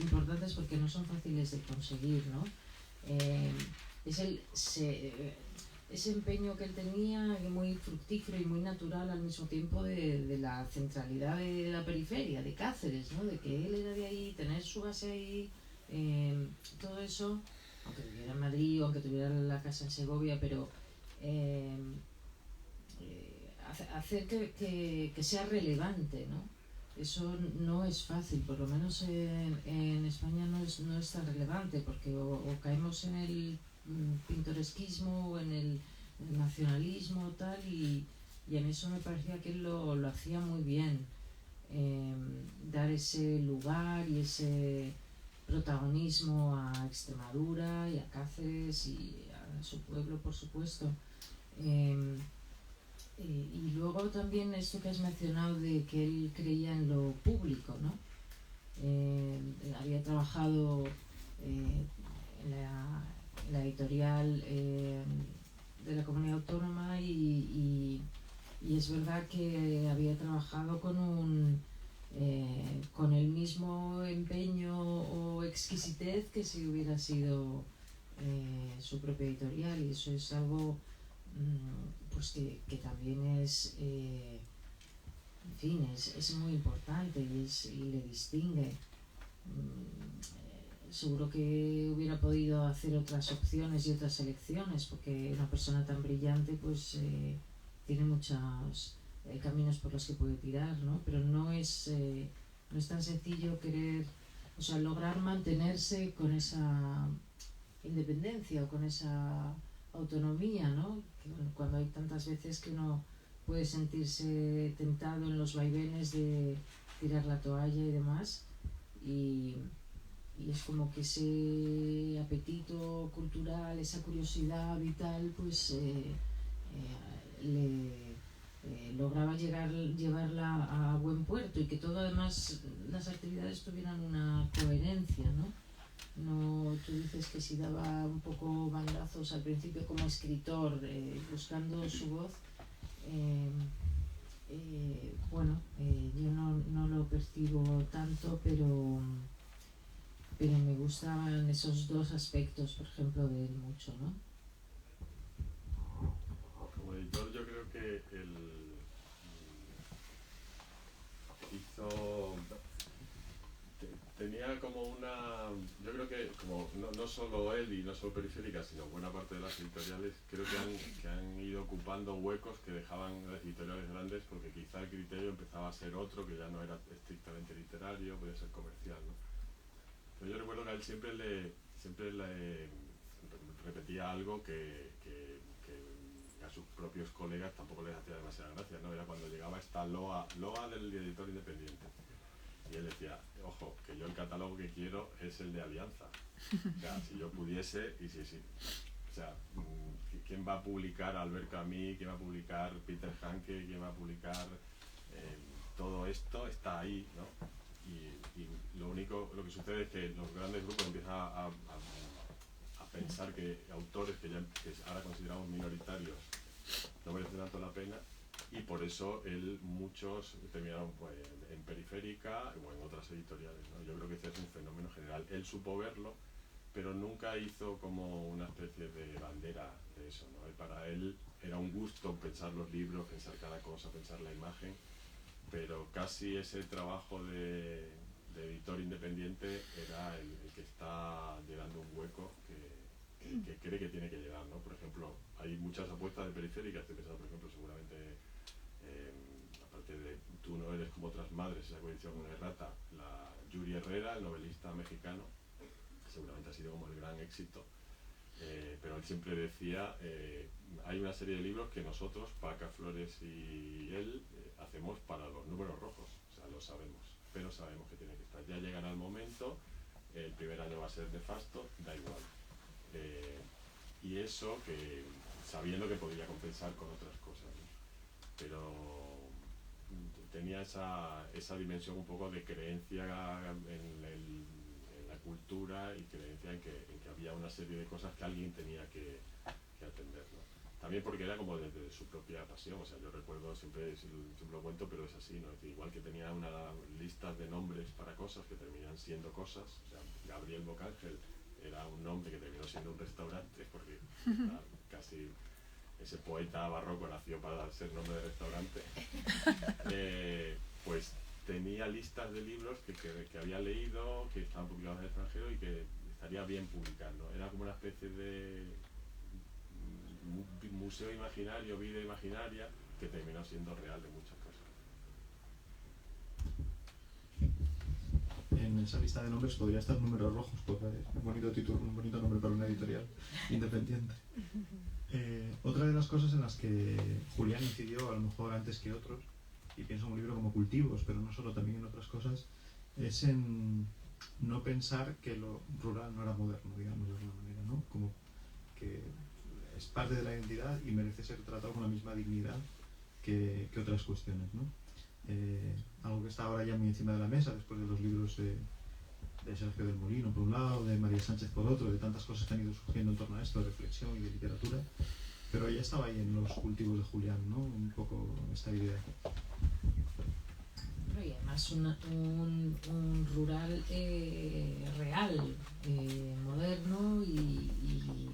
importantes porque no son fáciles de conseguir, ¿no? Es ese empeño que él tenía, muy fructífero y muy natural al mismo tiempo de la centralidad de la periferia, de Cáceres, ¿no? De que él era de ahí, tener su base ahí, todo eso, aunque viviera en Madrid o aunque tuviera la casa en Segovia, pero hacer que sea relevante, ¿no? Eso no es fácil, por lo menos en España no es tan relevante, porque o caemos en el pintoresquismo o en el nacionalismo tal, y en eso me parecía que él lo hacía muy bien, dar ese lugar y ese protagonismo a Extremadura y a Cáceres y a su pueblo, por supuesto. Y luego también esto que has mencionado de que él creía en lo público, ¿no? Había trabajado en la editorial de la Comunidad Autónoma y es verdad que había trabajado con el mismo empeño o exquisitez que si hubiera sido su propia editorial, y eso es algo pues que también es en fin, es muy importante y le distingue. Seguro que hubiera podido hacer otras opciones y otras elecciones, porque una persona tan brillante pues tiene muchos caminos por los que puede tirar, ¿no? Pero no es tan sencillo querer, o sea, lograr mantenerse con esa independencia o con esa autonomía, ¿no? Que, bueno, cuando hay tantas veces que uno puede sentirse tentado en los vaivenes de tirar la toalla y demás, y es como que ese apetito cultural, esa curiosidad vital, pues lograba llevarla a buen puerto, y que todo, además, las actividades tuvieran una coherencia, ¿no? No, tú dices que si daba un poco bandazos al principio como escritor, buscando su voz, bueno, yo no lo percibo tanto, pero me gustaban esos dos aspectos, por ejemplo, de él mucho, ¿no? Como editor, yo creo que él hizo... Tenía como una... Yo creo que como no solo él y no solo Periférica, sino buena parte de las editoriales, creo que han ido ocupando huecos que dejaban las editoriales grandes, porque quizá el criterio empezaba a ser otro, que ya no era estrictamente literario, podía ser comercial, ¿no? Pero yo recuerdo que a él siempre le repetía algo que a sus propios colegas tampoco les hacía demasiada gracia, ¿no? Era cuando llegaba esta loa del editor independiente. Y él decía, ojo, que yo el catálogo que quiero es el de Alianza. O sea, si yo pudiese, y sí. O sea, ¿quién va a publicar Albert Camus? ¿Quién va a publicar Peter Hanke? ¿Quién va a publicar todo esto? Está ahí, ¿no? Y lo que sucede es que los grandes grupos empiezan a pensar que autores que ahora consideramos minoritarios no merecen tanto la pena, y por eso muchos terminaron pues, en Periférica o en otras editoriales, ¿no? Yo creo que ese es un fenómeno general. Él supo verlo, pero nunca hizo como una especie de bandera de eso, ¿no? Para él era un gusto pensar los libros, pensar cada cosa, pensar la imagen, pero casi ese trabajo de editor independiente era el que está llenando un hueco que que cree que tiene que llegar, ¿no? Por ejemplo, hay muchas apuestas de periférica, estoy pensando, por ejemplo, seguramente, aparte de Tú no eres como otras madres, esa coedición con Errata, la Yuri Herrera, el novelista mexicano, seguramente ha sido como el gran éxito, pero él siempre decía, hay una serie de libros que nosotros, Paca Flores y él, hacemos para los números rojos, o sea, lo sabemos, pero sabemos que tiene que estar. Ya llegará el momento, el primer año va a ser nefasto, da igual. Y eso que sabiendo que podría compensar con otras cosas, ¿no? Pero tenía esa dimensión un poco de creencia en la cultura y creencia en que había una serie de cosas que alguien tenía que atender, ¿no? También porque era como desde su propia pasión, o sea, yo recuerdo, siempre lo cuento, pero es así, ¿no? Es decir, igual que tenía una lista de nombres para cosas que terminan siendo cosas, o sea, Gabriel Bocángel era un nombre que terminó siendo un restaurante, porque casi ese poeta barroco nació para ser nombre de restaurante, pues tenía listas de libros que había leído, que estaban publicados en el extranjero y que estaría bien publicar, ¿no? Era como una especie de museo imaginario, vida imaginaria, que terminó siendo real de muchas cosas. En esa lista de nombres podría estar Números Rojos, porque es un bonito título, un bonito nombre para una editorial independiente. Otra de las cosas en las que Julián incidió, a lo mejor antes que otros, y pienso en un libro como Cultivos, pero no solo, también en otras cosas, es en no pensar que lo rural no era moderno, digamos de alguna manera, ¿no? Como que es parte de la identidad y merece ser tratado con la misma dignidad que otras cuestiones, ¿no? Algo que está ahora ya muy encima de la mesa después de los libros de Sergio del Molino por un lado, de María Sánchez por otro, de tantas cosas que han ido surgiendo en torno a esto, de reflexión y de literatura, pero ya estaba ahí en los Cultivos de Julián, ¿no? Un poco esta idea. Y además un rural real, moderno y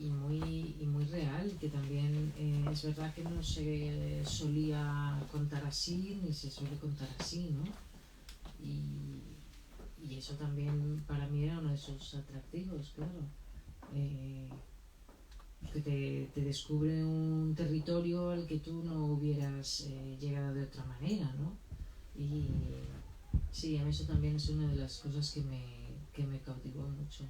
muy real, que también es verdad que no se solía contar así, ni se suele contar así, ¿no? Y eso también para mí era uno de esos atractivos, claro. Que te descubre un territorio al que tú no hubieras llegado de otra manera, ¿no? Y sí, a mí eso también es una de las cosas que me cautivó mucho.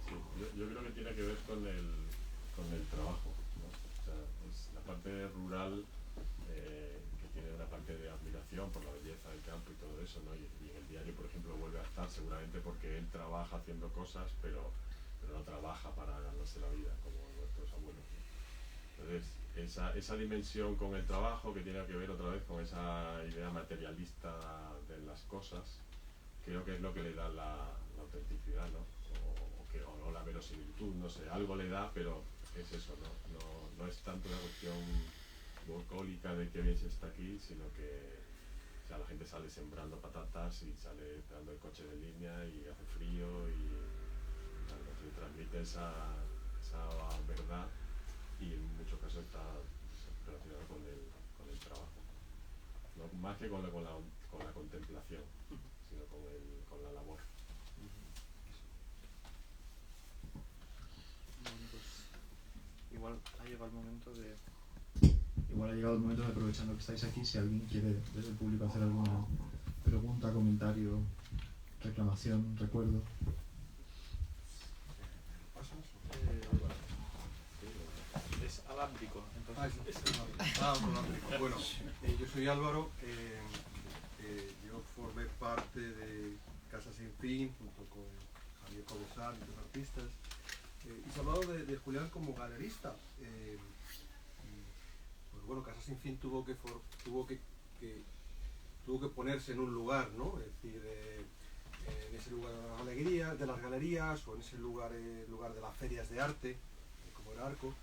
Sí, yo creo que tiene que ver con el trabajo, ¿no? O sea, es la parte rural que tiene una parte de admiración por la belleza del campo y todo eso, ¿no? Y en el diario, por ejemplo, vuelve a estar seguramente porque él trabaja haciendo cosas, pero no trabaja para ganarse la vida como nuestros abuelos, ¿no? Entonces, esa dimensión con el trabajo, que tiene que ver otra vez con esa idea materialista de las cosas, creo que es lo que le da la autenticidad, ¿no? O la verosimilitud, no sé, algo le da, pero es eso, no es tanto una cuestión bucólica de que bien se está aquí, sino que, o sea, la gente sale sembrando patatas y sale esperando el coche de línea y hace frío y se transmite esa verdad, y en muchos casos está relacionado con el trabajo, no más que con la contemplación, sino con la labor. Bueno, pues igual ha llegado el momento de... Igual ha llegado el momento de, aprovechando que estáis aquí, si alguien quiere desde el público hacer alguna pregunta, comentario, reclamación, recuerdo. Es alámbrico, entonces... alámbrico. Bueno, yo soy Álvaro, yo formé parte de Casa Sin Fin junto con Javier Cobesal y otros artistas, y se ha hablado de Julián como galerista. Pues bueno, Casa Sin Fin tuvo que ponerse en un lugar, ¿no? Es decir, en ese lugar de las galerías, o en ese lugar de las ferias de arte, como el Arco.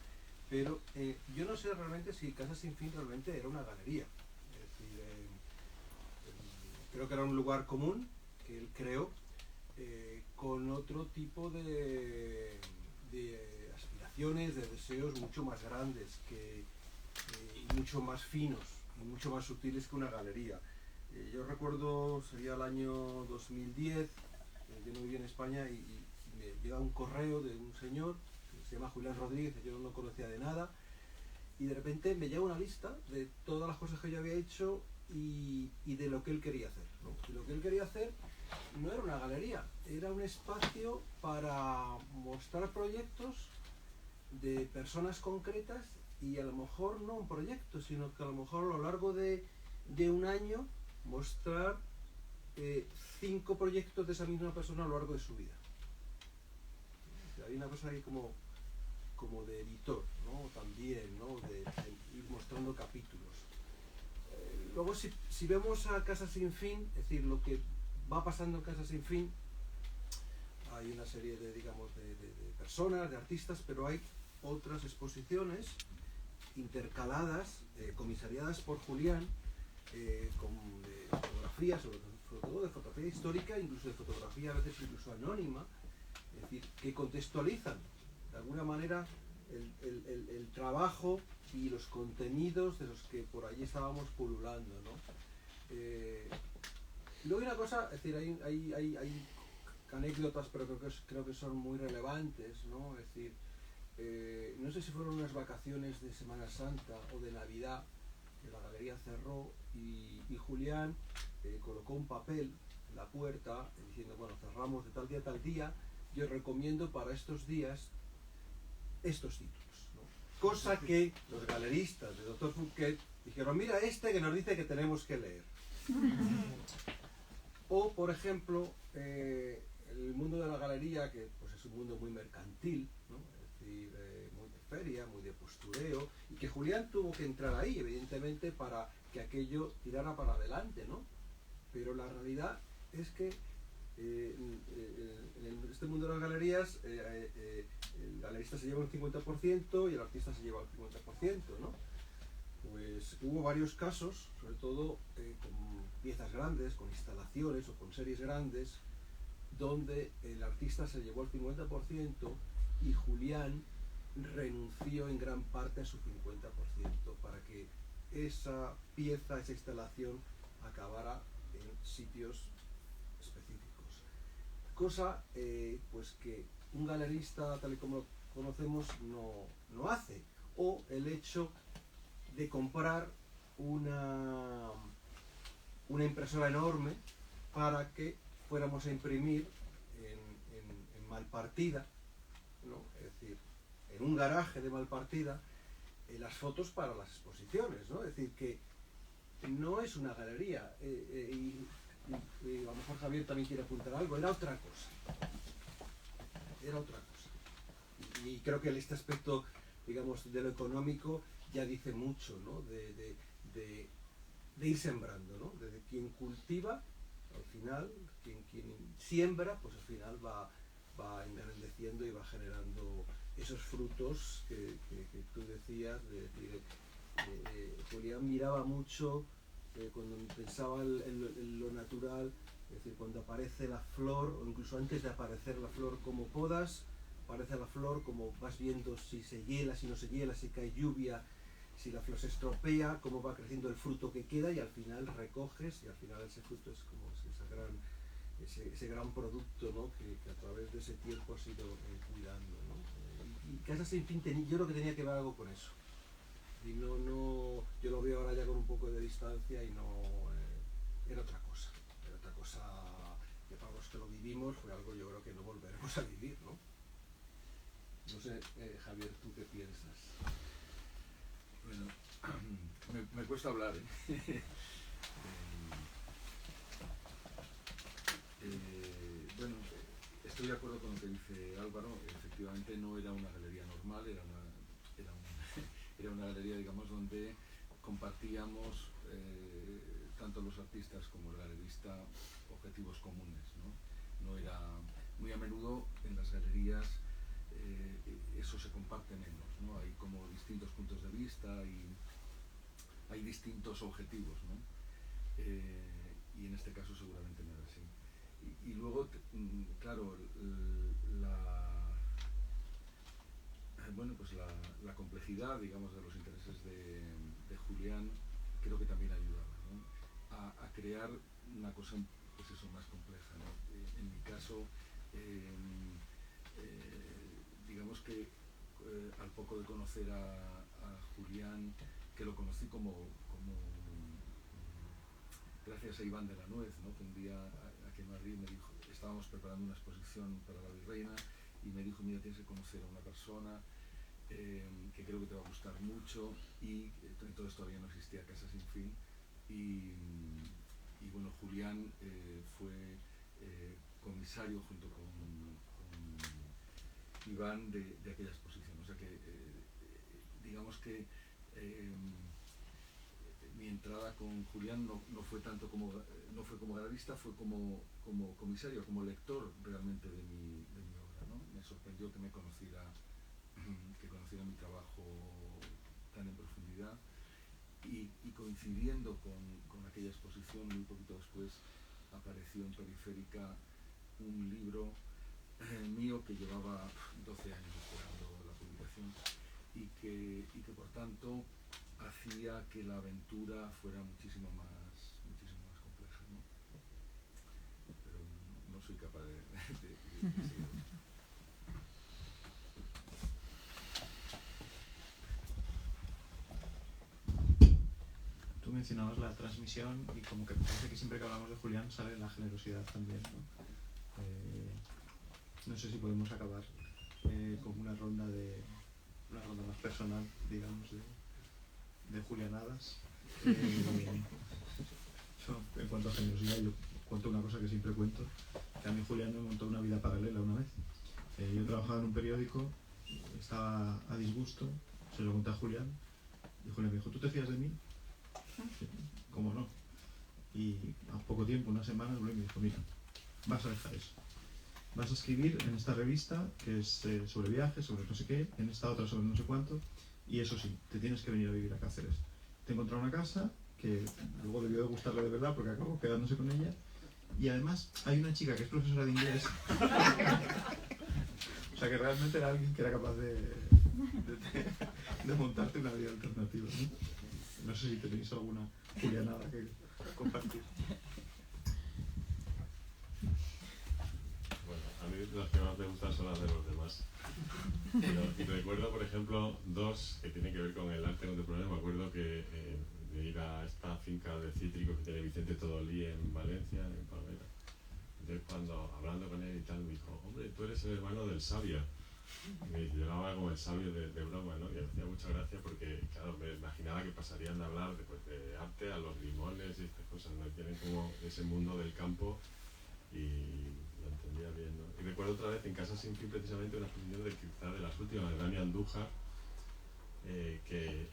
Pero yo no sé realmente si Casa Sin Fin realmente era una galería. Es decir, creo que era un lugar común que él creó, con otro tipo de aspiraciones, de deseos mucho más grandes y mucho más finos y mucho más sutiles que una galería. Yo recuerdo, sería el año 2010, yo no vivía en España y me llega un correo de un señor que se llama Julián Rodríguez, que yo no conocía de nada, y de repente me llega una lista de todas las cosas que yo había hecho y de lo que él quería hacer, ¿no? Y lo que él quería hacer no era una galería, era un espacio para mostrar proyectos de personas concretas, y a lo mejor no un proyecto, sino que a lo mejor a lo largo de un año mostrar 5 proyectos de esa misma persona a lo largo de su vida. O sea, hay una cosa ahí como de editor, ¿no? También, ¿no? De ir mostrando capítulos. Luego si vemos a Casa Sin Fin, es decir, lo que va pasando en Casa Sin Fin, hay una serie de, digamos, de personas, de artistas, pero hay otras exposiciones intercaladas, comisariadas por Julián, con fotografía, sobre todo de fotografía histórica, incluso de fotografía a veces incluso anónima, es decir, que contextualizan de alguna manera el trabajo y los contenidos de los que por allí estábamos pululando, ¿no? Y luego hay una cosa, es decir, hay anécdotas, pero creo que son muy relevantes, ¿no? Es decir, no sé si fueron unas vacaciones de Semana Santa o de Navidad, que la galería cerró y Julián colocó un papel en la puerta diciendo, bueno, cerramos de tal día a tal día, yo recomiendo para estos días estos títulos, ¿no? Cosa que los galeristas de Dr. Fouquet dijeron, mira este que nos dice que tenemos que leer. O, por ejemplo, el mundo de la galería, que pues es un mundo muy mercantil, ¿no? Es decir, muy de feria, muy de postureo, y que Julián tuvo que entrar ahí, evidentemente, para que aquello tirara para adelante, ¿no? Pero la realidad es que en este mundo de las galerías el galerista se lleva un 50% y el artista se lleva el 50%, ¿no? Pues hubo varios casos, sobre todo con piezas grandes, con instalaciones o con series grandes, donde el artista se llevó el 50% y Julián renunció en gran parte a su 50% para que esa pieza, esa instalación acabara en sitios específicos. Cosa pues que un galerista tal y como lo conocemos no hace. O el hecho de comprar una impresora enorme para que fuéramos a imprimir en Malpartida, ¿no? Es decir, en un garaje de Malpartida, las fotos para las exposiciones, ¿no? Es decir, que no es una galería, y a lo mejor Javier también quiere apuntar algo, era otra cosa. Era otra cosa. Y creo que este aspecto, digamos, de lo económico ya dice mucho, ¿no? De ir sembrando, ¿no? Desde quien cultiva, al final, quien siembra, pues al final va engrandeciendo y va generando esos frutos que tú decías. Julián miraba mucho cuando pensaba en lo natural, es decir, cuando aparece la flor, o incluso antes de aparecer la flor, como podas, aparece la flor, como vas viendo si se hiela, si no se hiela, si cae lluvia, si la flor se estropea, cómo va creciendo el fruto que queda, y al final recoges, y al final ese fruto es como ese gran producto, ¿no? que a través de ese tiempo has ido cuidando, ¿no? Y Casa Sin Fin yo creo que tenía que ver algo con eso. Y no, yo lo veo ahora ya con un poco de distancia y no, era otra cosa que para los que lo vivimos fue algo, yo creo que no volveremos a vivir, ¿no? No sé, Javier, ¿tú qué piensas? Bueno, me cuesta hablar, bueno, estoy de acuerdo con lo que dice Álvaro. Efectivamente no era una galería normal, era una galería, digamos, donde compartíamos tanto los artistas como el galerista objetivos comunes, ¿no? No era muy a menudo en las galerías, eso se comparte menos, ¿no? Hay como distintos puntos de vista y hay distintos objetivos, ¿no? Y en este caso seguramente no era así. Y luego, claro, la complejidad, digamos, de los intereses de Julián creo que también ayudaba, ¿no? a crear una cosa, pues eso, más compleja, ¿no? En mi caso, digamos que al poco de conocer a Julián, que lo conocí como gracias a Iván de la Nuez, ¿no? Que un día aquí en Madrid me dijo, estábamos preparando una exposición para la Virreina y me dijo, mira, tienes que conocer a una persona que creo que te va a gustar mucho, y entonces todavía no existía Casa Sin Fin, y bueno, Julián fue comisario junto con Iván de aquella exposición, o sea que digamos que mi entrada con Julián no fue tanto no fue como galerista, fue como comisario, como lector realmente de mi obra, ¿no? Me sorprendió que conociera mi trabajo tan en profundidad, y coincidiendo con aquella exposición, muy poquito después apareció en Periférica un libro mío que llevaba 12 años esperando la publicación, y que por tanto hacía que la aventura fuera muchísimo más compleja, ¿no? Pero no soy capaz de seguir. Tú mencionabas la transmisión y como que parece que siempre que hablamos de Julián sale la generosidad también, ¿no? No sé si podemos acabar con una ronda más personal, digamos, de Julianadas. En cuanto a generosidad, yo cuento una cosa que siempre cuento, que a mí Julián me montó una vida paralela una vez. Yo trabajaba en un periódico, estaba a disgusto, se lo conté a Julián, y Julián me dijo, ¿tú te fías de mí? ¿Cómo no? Y a poco tiempo, una semana, me dijo, mira, vas a dejar eso. Vas a escribir en esta revista, que es sobre viajes, sobre no sé qué, en esta otra sobre no sé cuánto, y eso sí, te tienes que venir a vivir a Cáceres. Te he encontrado una casa que luego debió de gustarle de verdad porque acabó quedándose con ella, y además hay una chica que es profesora de inglés. O sea que realmente era alguien que era capaz de montarte una vida alternativa, ¿no? No sé si tenéis alguna Julianada que compartir. Bueno, a mí las que más me gustan son las de los demás. Y recuerdo, por ejemplo, dos que tienen que ver con el arte contemporáneo. Me acuerdo que de ir a esta finca de cítricos que tiene Vicente Todolí en Valencia, en Palmera. Entonces, cuando hablando con él y tal, me dijo, hombre, tú eres el hermano del sabio. Y me llegaba como el sabio de broma, ¿no? Y me hacía mucha gracia porque, claro, me imaginaba que pasarían de hablar de arte a los limones y estas cosas, ¿no? Tienen como ese mundo del campo y lo entendía bien, ¿no? Y recuerdo otra vez en Casa Sin Fin precisamente una exposición de quizá de las últimas de Dani Andújar, que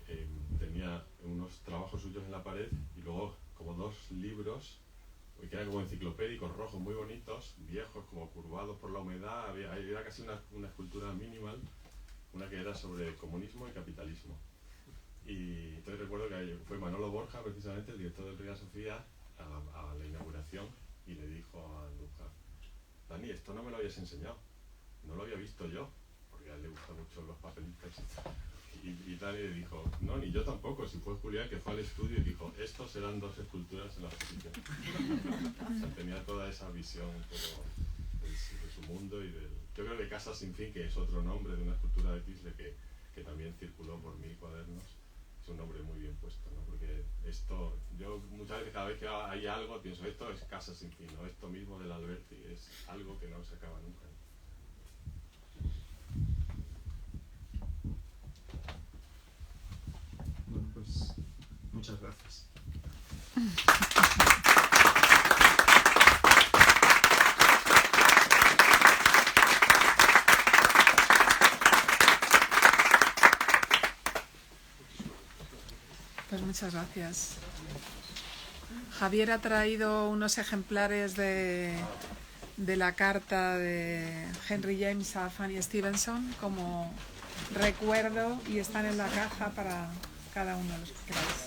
tenía unos trabajos suyos en la pared y luego como dos libros que eran como enciclopédicos rojos muy bonitos, viejos, como curvados por la humedad. Era casi una escultura minimal, una que era sobre comunismo y capitalismo. Y entonces recuerdo que fue Manolo Borja, precisamente el director del Reina Sofía, a la inauguración, y le dijo a Andújar, Dani, esto no me lo habías enseñado, no lo había visto yo, porque a él le gustan mucho los papelitos y tal. Y Dani le dijo, no, ni yo tampoco, si fue Julián que fue al estudio y dijo, estos serán dos esculturas en la exposición. O sea, tenía toda esa visión un poco de su mundo y del... Yo creo que Casa Sin Fin, que es otro nombre de una escultura de Tisle que también circuló por 1000 cuadernos, es un nombre muy bien puesto, ¿no? Porque esto, yo muchas veces cada vez que hay algo pienso, esto es Casa Sin Fin, ¿no? Esto mismo del Alberti es algo que no se acaba nunca, ¿no? Bueno, pues muchas gracias. Pues muchas gracias. Javier ha traído unos ejemplares de la carta de Henry James a Fanny Stevenson como recuerdo y están en la caja para cada uno de los que queráis.